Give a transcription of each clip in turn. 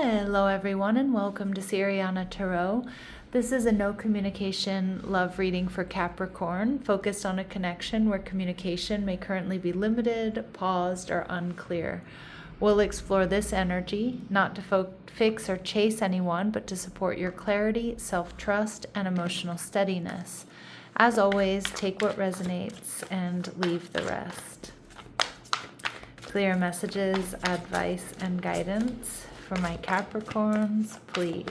Hello everyone and welcome to Siriana Tarot. This is a no communication love reading for Capricorn, focused on a connection where communication may currently be limited, paused, or unclear. We'll explore this energy, not to fix or chase anyone, but to support your clarity, self-trust, and emotional steadiness. As always, take what resonates and leave the rest. Clear messages, advice, and guidance for my Capricorns, please.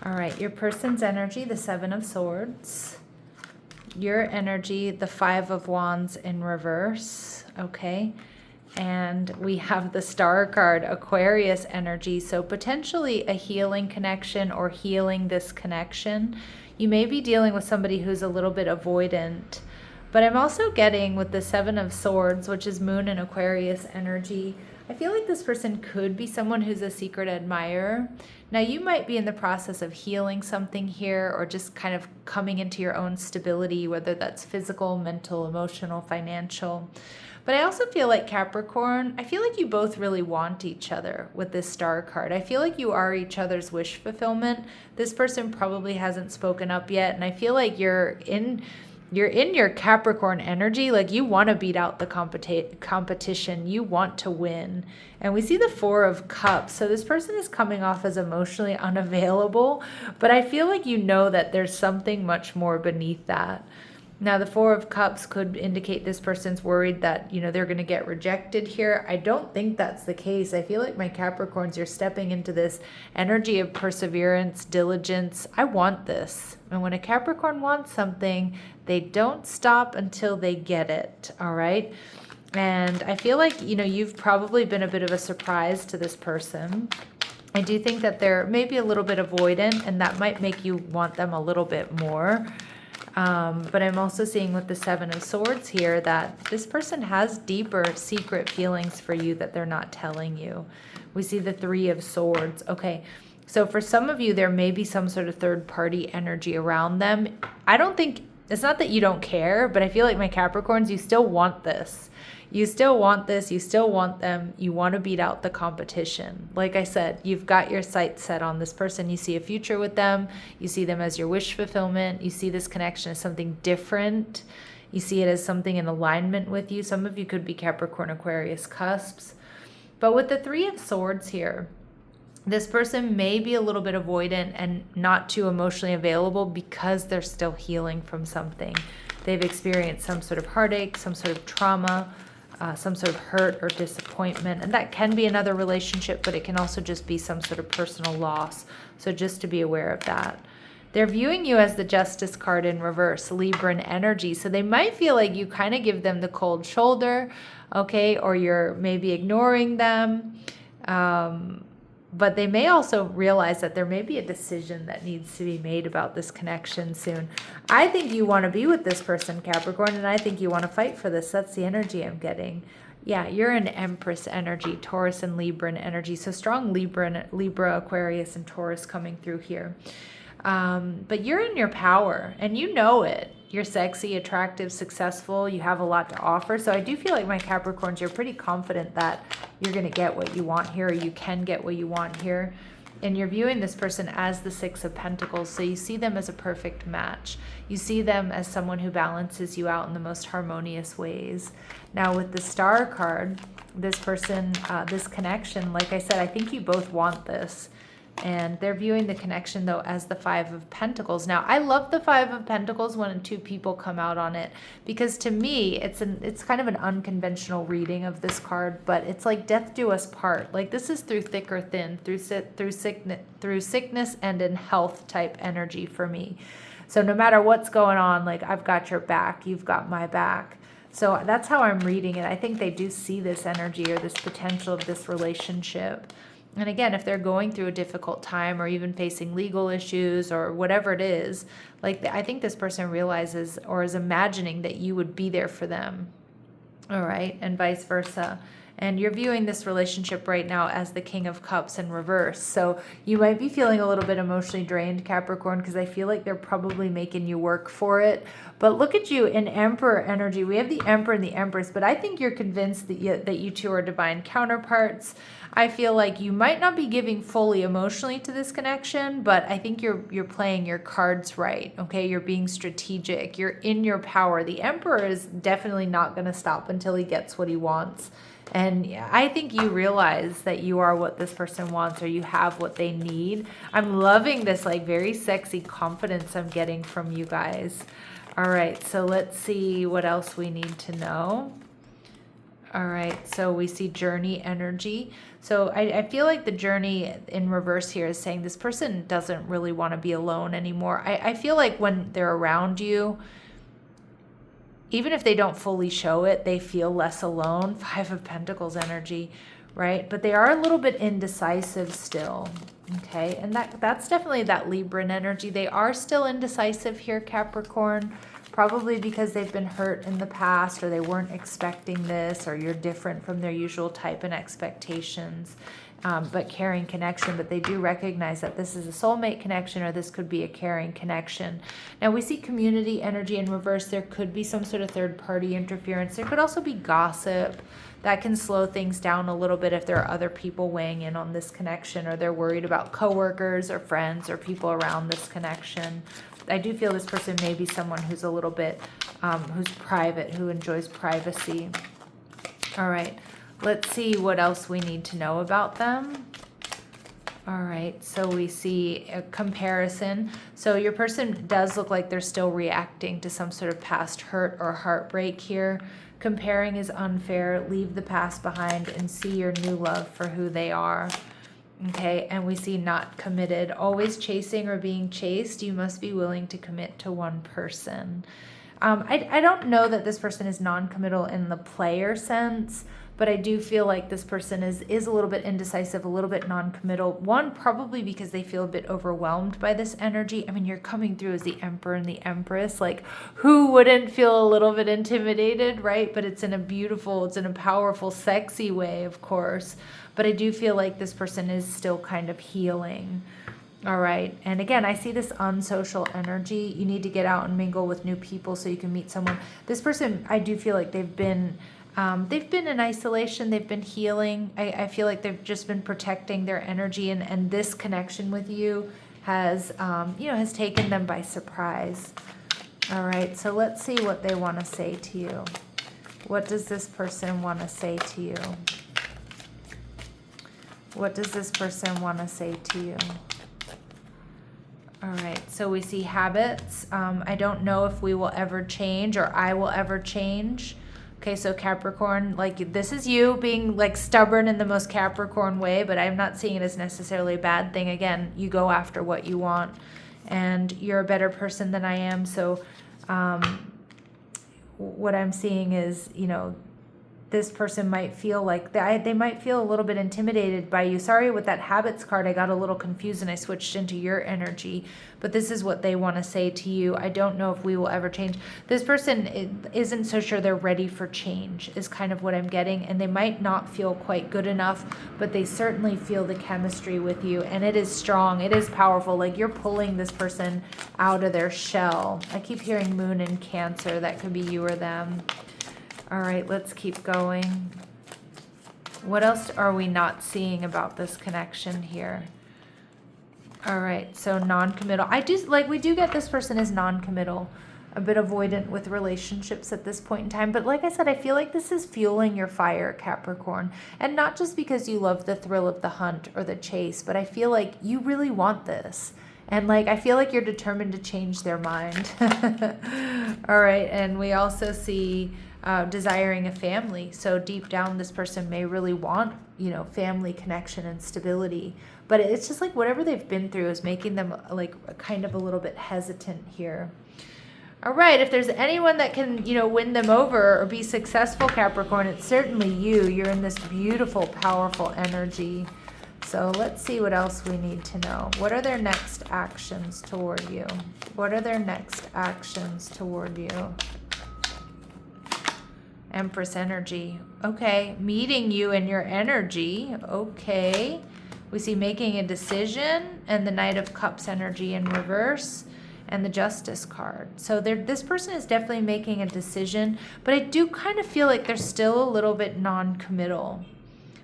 All right, your person's energy, the Seven of Swords. Your energy, the Five of Wands in reverse, okay? And we have the Star card, Aquarius energy. So potentially a healing connection or healing this connection. You may be dealing with somebody who's a little bit avoidant. But I'm also getting with the Seven of Swords, which is Moon and Aquarius energy, I feel like this person could be someone who's a secret admirer. Now, you might be in the process of healing something here or just kind of coming into your own stability, whether that's physical, mental, emotional, financial. But I also feel like Capricorn, I feel like you both really want each other with this Star card. I feel like you are each other's wish fulfillment. This person probably hasn't spoken up yet, and I feel like you're in your Capricorn energy, like you want to beat out the competition, you want to win. And we see the Four of Cups. So this person is coming off as emotionally unavailable, but I feel like you know that there's something much more beneath that. Now, the Four of Cups could indicate this person's worried that, they're going to get rejected here. I don't think that's the case. I feel like my Capricorns, you're stepping into this energy of perseverance, diligence. I want this. And when a Capricorn wants something, they don't stop until they get it, all right? And I feel like, you've probably been a bit of a surprise to this person. I do think that they're maybe a little bit avoidant, and that might make you want them a little bit more. But I'm also seeing with the Seven of Swords here that this person has deeper secret feelings for you that they're not telling you. We see the Three of Swords. Okay, so for some of you, there may be some sort of third-party energy around them. I don't think, it's not that you don't care, but I feel like my Capricorns, you still want this. You still want this, you still want them, you want to beat out the competition. Like I said, you've got your sights set on this person, you see a future with them, you see them as your wish fulfillment, you see this connection as something different, you see it as something in alignment with you. Some of you could be Capricorn, Aquarius cusps. But with the Three of Swords here, this person may be a little bit avoidant and not too emotionally available because they're still healing from something. They've experienced some sort of heartache, some sort of trauma, some sort of hurt or disappointment. And that can be another relationship, but it can also just be some sort of personal loss. So just to be aware of that. They're viewing you as the Justice card in reverse, Libran energy. So they might feel like you kind of give them the cold shoulder, okay, or you're maybe ignoring them. But they may also realize that there may be a decision that needs to be made about this connection soon. I think you want to be with this person, Capricorn, and I think you want to fight for this. That's the energy I'm getting. Yeah, you're an Empress energy, Taurus and Libran energy. So strong Libra, Aquarius, and Taurus coming through here. But you're in your power, and you know it. You're sexy, attractive, successful. You have a lot to offer. So I do feel like my Capricorns, you're pretty confident that you're going to get what you want here, or you can get what you want here. And you're viewing this person as the Six of Pentacles. So you see them as a perfect match. You see them as someone who balances you out in the most harmonious ways. Now with the Star card, this person, this connection, like I said, I think you both want this. And they're viewing the connection, though, as the Five of Pentacles. Now, I love the Five of Pentacles when two people come out on it, because to me, it's kind of an unconventional reading of this card, but it's like death do us part. Like this is through thick or thin, through sickness and in health type energy for me. So no matter what's going on, like I've got your back, you've got my back. So that's how I'm reading it. I think they do see this energy or this potential of this relationship. And again, if they're going through a difficult time or even facing legal issues or whatever it is, like I think this person realizes or is imagining that you would be there for them. All right. And vice versa. And you're viewing this relationship right now as the King of Cups in reverse. So you might be feeling a little bit emotionally drained, Capricorn, because I feel like they're probably making you work for it. But look at you in Emperor energy. We have the Emperor and the Empress, but I think you're convinced that you two are divine counterparts. I feel like you might not be giving fully emotionally to this connection, but I think you're playing your cards right, okay? You're being strategic. You're in your power. The Emperor is definitely not going to stop until he gets what he wants. And I think you realize that you are what this person wants, or you have what they need. I'm loving this like very sexy confidence I'm getting from you guys. All right, so let's see what else we need to know. All right, so we see journey energy. So I feel like the journey in reverse here is saying this person doesn't really want to be alone anymore. I feel like when they're around you, even if they don't fully show it, they feel less alone. 5 of Pentacles energy, right? But they are a little bit indecisive still, okay? And that's definitely that Libran energy. They are still indecisive here, Capricorn, probably because they've been hurt in the past, or they weren't expecting this, or you're different from their usual type and expectations. But caring connection, but they do recognize that this is a soulmate connection, or this could be a caring connection. Now we see community energy in reverse. There could be some sort of third party interference. There could also be gossip that can slow things down a little bit if there are other people weighing in on this connection, or they're worried about coworkers or friends or people around this connection. I do feel this person may be someone who's a little bit, who's private, who enjoys privacy. All right. Let's see what else we need to know about them. All right, so we see a comparison. So your person does look like they're still reacting to some sort of past hurt or heartbreak here. Comparing is unfair. Leave the past behind and see your new love for who they are. Okay, and we see not committed. Always chasing or being chased. You must be willing to commit to one person. I don't know that this person is non-committal in the player sense, but I do feel like this person is a little bit indecisive, a little bit non-committal. One, probably because they feel a bit overwhelmed by this energy. I mean, you're coming through as the Emperor and the Empress. Like, who wouldn't feel a little bit intimidated, right? But it's in a beautiful, it's in a powerful, sexy way, of course. But I do feel like this person is still kind of healing. All right. And again, I see this unsocial energy. You need to get out and mingle with new people so you can meet someone. This person, I do feel like they've been in isolation. They've been healing. I feel like they've just been protecting their energy, and this connection with you has, has taken them by surprise. All right. So let's see what they want to say to you. What does this person want to say to you? What does this person want to say to you? All right, so we see habits. I don't know if we will ever change, or I will ever change. Okay, so Capricorn, like, this is you being like stubborn in the most Capricorn way, but I'm not seeing it as necessarily a bad thing. Again, you go after what you want, and you're a better person than I am. So what I'm seeing is, this person might feel like they might feel a little bit intimidated by you. Sorry, with that habits card, I got a little confused and I switched into your energy. But this is what they want to say to you. I don't know if we will ever change. This person isn't so sure they're ready for change, is kind of what I'm getting. And they might not feel quite good enough, but they certainly feel the chemistry with you. And it is strong. It is powerful. Like, you're pulling this person out of their shell. I keep hearing Moon in Cancer. That could be you or them. All right, let's keep going. What else are we not seeing about this connection here? All right, so non-committal. We do get this person is non-committal, a bit avoidant with relationships at this point in time. But like I said, I feel like this is fueling your fire, Capricorn. And not just because you love the thrill of the hunt or the chase, but I feel like you really want this. And I feel like you're determined to change their mind. All right, and we also see desiring a family. So deep down, this person may really want, family connection and stability. But it's just like whatever they've been through is making them kind of a little bit hesitant here. All right, if there's anyone that can, win them over or be successful, Capricorn, it's certainly you. You're in this beautiful, powerful energy. So let's see what else we need to know. What are their next actions toward you? What are their next actions toward you? Empress energy. Okay, meeting you in your energy. Okay. We see making a decision and the Knight of Cups energy in reverse and the Justice card. So this person is definitely making a decision, but I do kind of feel like they're still a little bit non-committal.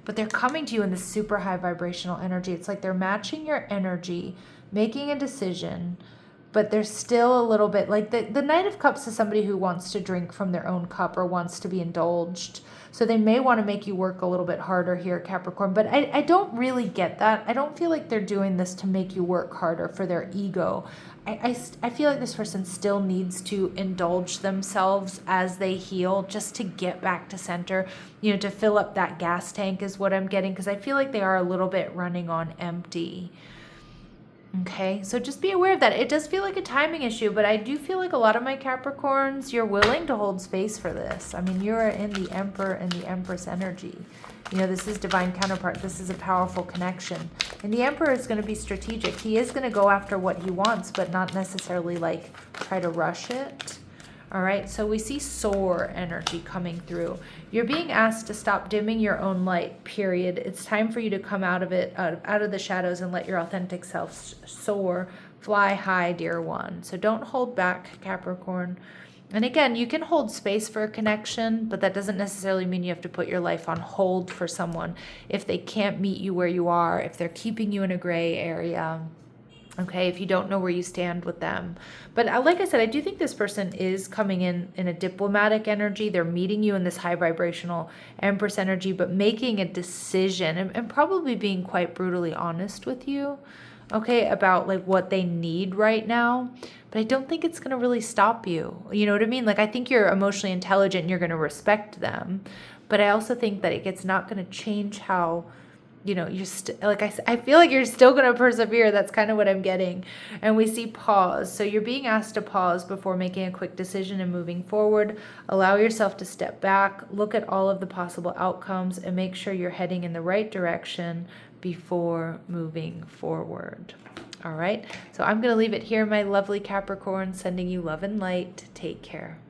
But they're coming to you in this super high vibrational energy. It's like they're matching your energy, making a decision, but they're still a little bit like the Knight of Cups is somebody who wants to drink from their own cup or wants to be indulged. So they may want to make you work a little bit harder here, Capricorn. But I don't really get that. I don't feel like they're doing this to make you work harder for their ego. I feel like this person still needs to indulge themselves as they heal just to get back to center, to fill up that gas tank is what I'm getting, because I feel like they are a little bit running on empty. Okay, so just be aware of that. It does feel like a timing issue, but I do feel like a lot of my Capricorns, you're willing to hold space for this. I mean, you're in the Emperor and the Empress energy. This is divine counterpart. This is a powerful connection. And the Emperor is going to be strategic. He is going to go after what he wants, but not necessarily like try to rush it. All right, so we see soar energy coming through. You're being asked to stop dimming your own light, period. It's time for you to come out of it, out of the shadows, and let your authentic self soar, fly high, dear one. So don't hold back, Capricorn. And again, you can hold space for a connection, but that doesn't necessarily mean you have to put your life on hold for someone if they can't meet you where you are, if they're keeping you in a gray area. Okay, if you don't know where you stand with them. But like I said, I do think this person is coming in a diplomatic energy. They're meeting you in this high vibrational Empress energy, but making a decision and probably being quite brutally honest with you, okay, about like what they need right now. But I don't think it's going to really stop you. You know what I mean? Like, I think you're emotionally intelligent and you're going to respect them. But I also think that it's not going to change how you're like I feel like you're still going to persevere. That's kind of what I'm getting. And we see pause. So you're being asked to pause before making a quick decision and moving forward. Allow yourself to step back, look at all of the possible outcomes, and make sure you're heading in the right direction before moving forward. All right. So I'm going to leave it here, my lovely Capricorn, sending you love and light. Take care.